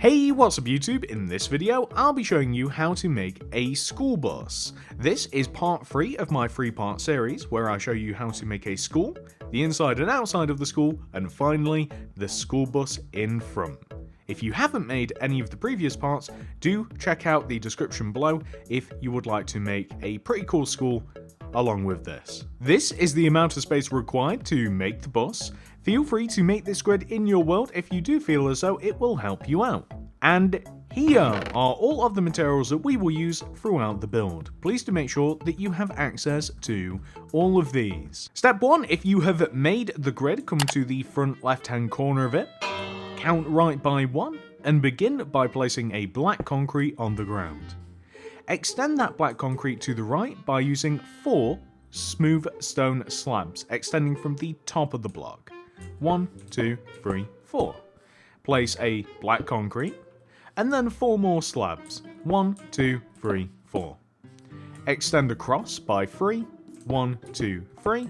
Hey, what's up YouTube? In this video, I'll be showing you how to make a school bus. This is part 3 of my 3-part series where I show you how to make a school, the inside and outside of the school, and finally, the school bus in front. If you haven't made any of the previous parts, do check out the description below if you would like to make a pretty cool school along with this. This is the amount of space required to make the bus. Feel free to make this grid in your world if you do feel as though it will help you out. And here are all of the materials that we will use throughout the build. Please do make sure that you have access to all of these. Step 1, if you have made the grid, come to the front left hand corner of it, count right by 1, and begin by placing a black concrete on the ground. Extend that black concrete to the right by using 4 smooth stone slabs, extending from the top of the block. 1, 2, 3, 4. Place a black concrete, and then 4 more slabs. 1, 2, 3, 4. Extend across by 3. 1, 2, 3.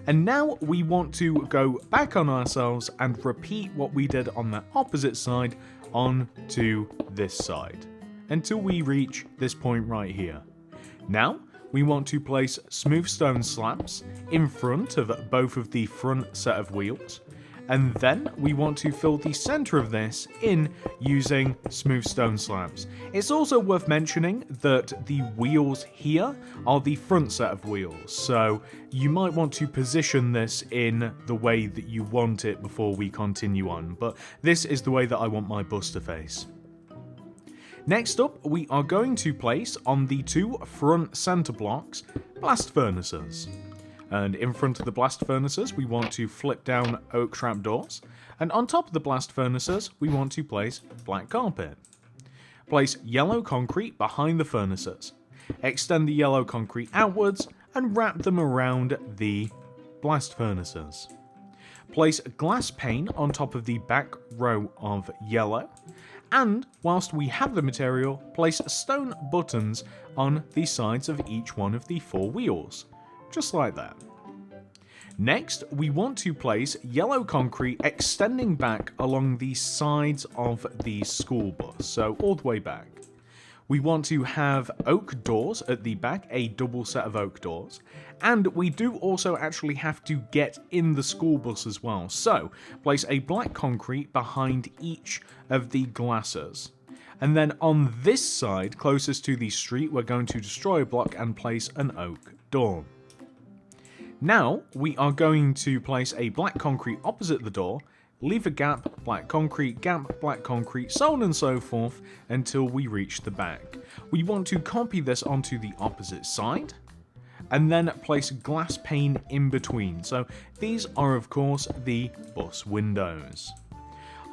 And now we want to go back on ourselves and repeat what we did on the opposite side onto this side, until we reach this point right here. Now, we want to place smooth stone slabs in front of both of the front set of wheels, and then we want to fill the center of this in using smooth stone slabs. It's also worth mentioning that the wheels here are the front set of wheels, so you might want to position this in the way that you want it before we continue on, but this is the way that I want my bus to face. Next up, we are going to place on the 2 front center blocks blast furnaces. And in front of the blast furnaces, we want to flip down oak trapdoors. And on top of the blast furnaces, we want to place black carpet. Place yellow concrete behind the furnaces. Extend the yellow concrete outwards and wrap them around the blast furnaces. Place glass pane on top of the back row of yellow. And whilst we have the material, place stone buttons on the sides of each one of the 4 wheels, just like that. Next, we want to place yellow concrete extending back along the sides of the school bus, so all the way back. We want to have oak doors at the back, a double set of oak doors, and we do also actually have to get in the school bus as well, so place a black concrete behind each of the glasses. And then on this side, closest to the street, we're going to destroy a block and place an oak door. Now, we are going to place a black concrete opposite the door, leave a gap, black concrete, so on and so forth until we reach the back. We want to copy this onto the opposite side, and then place glass pane in between. So these are of course the bus windows.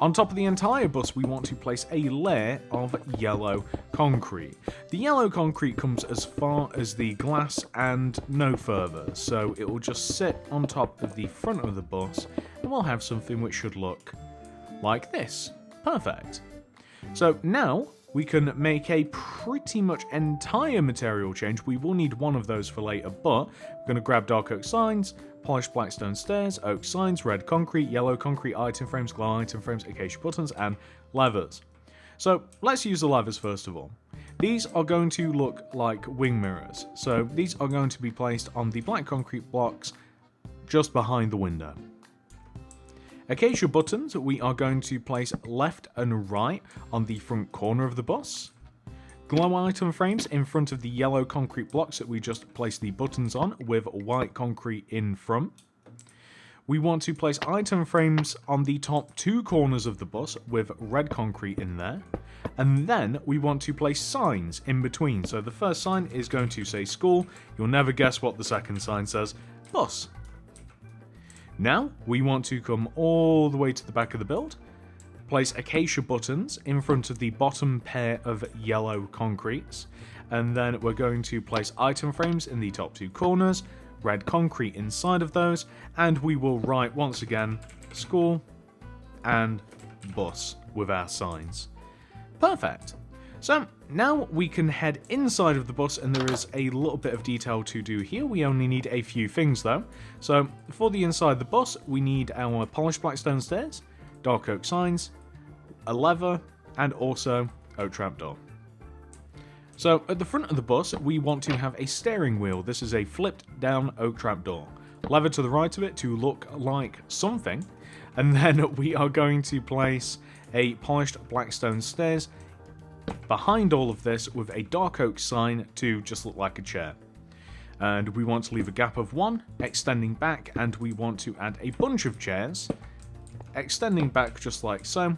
On top of the entire bus, we want to place a layer of yellow concrete. The yellow concrete comes as far as the glass and no further, so it will just sit on top of the front of the bus, and we'll have something which should look like this. Perfect. So now we can make a pretty much entire material change. We will need one of those for later, but we're going to grab dark oak signs, polished black stone stairs, oak signs, red concrete, yellow concrete item frames, glow item frames, acacia buttons, and levers. So let's use the levers first of all. These are going to look like wing mirrors. So these are going to be placed on the black concrete blocks just behind the window. Acacia buttons we are going to place left and right on the front corner of the bus. Glow item frames in front of the yellow concrete blocks that we just placed the buttons on with white concrete in front. We want to place item frames on the top 2 corners of the bus with red concrete in there. And then we want to place signs in between. So the first sign is going to say school. You'll never guess what the second sign says. Bus. Now we want to come all the way to the back of the build. Place acacia buttons in front of the bottom pair of yellow concretes, and then we're going to place item frames in the top 2 corners, red concrete inside of those, and we will write once again school and bus with our signs. Perfect. So now we can head inside of the bus, and there is a little bit of detail to do here. We only need a few things though. So for the inside of the bus, we need our polished black stone stairs, dark oak signs, a lever, and also oak trap door. So at the front of the bus, we want to have a steering wheel. This is a flipped down oak trap door. Lever to the right of it to look like something. And then we are going to place a polished blackstone stairs behind all of this with a dark oak sign to just look like a chair. And we want to leave a gap of 1, extending back, and we want to add a bunch of chairs, extending back just like so,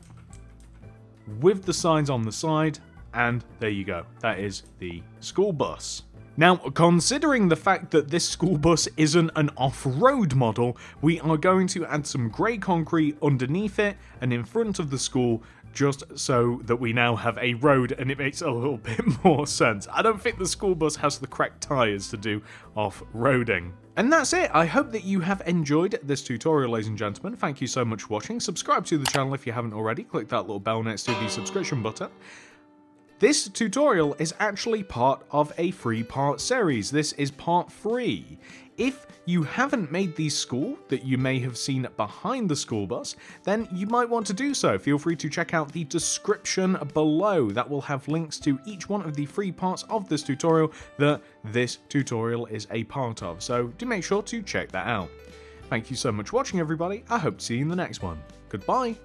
with the signs on the side, and there you go. That is the school bus. Now, considering the fact that this school bus isn't an off-road model, we are going to add some grey concrete underneath it and in front of the school, just so that we now have a road and it makes a little bit more sense. I don't think the school bus has the correct tyres to do off-roading. And that's it. I hope that you have enjoyed this tutorial, ladies and gentlemen. Thank you so much for watching. Subscribe to the channel if you haven't already. Click that little bell next to the subscription button. This tutorial is actually part of a 3-part series. This is part 3. If you haven't made the school that you may have seen behind the school bus, then you might want to do so. Feel free to check out the description below. That will have links to each one of the 3 parts of this tutorial that this tutorial is a part of. So do make sure to check that out. Thank you so much for watching, everybody. I hope to see you in the next one. Goodbye.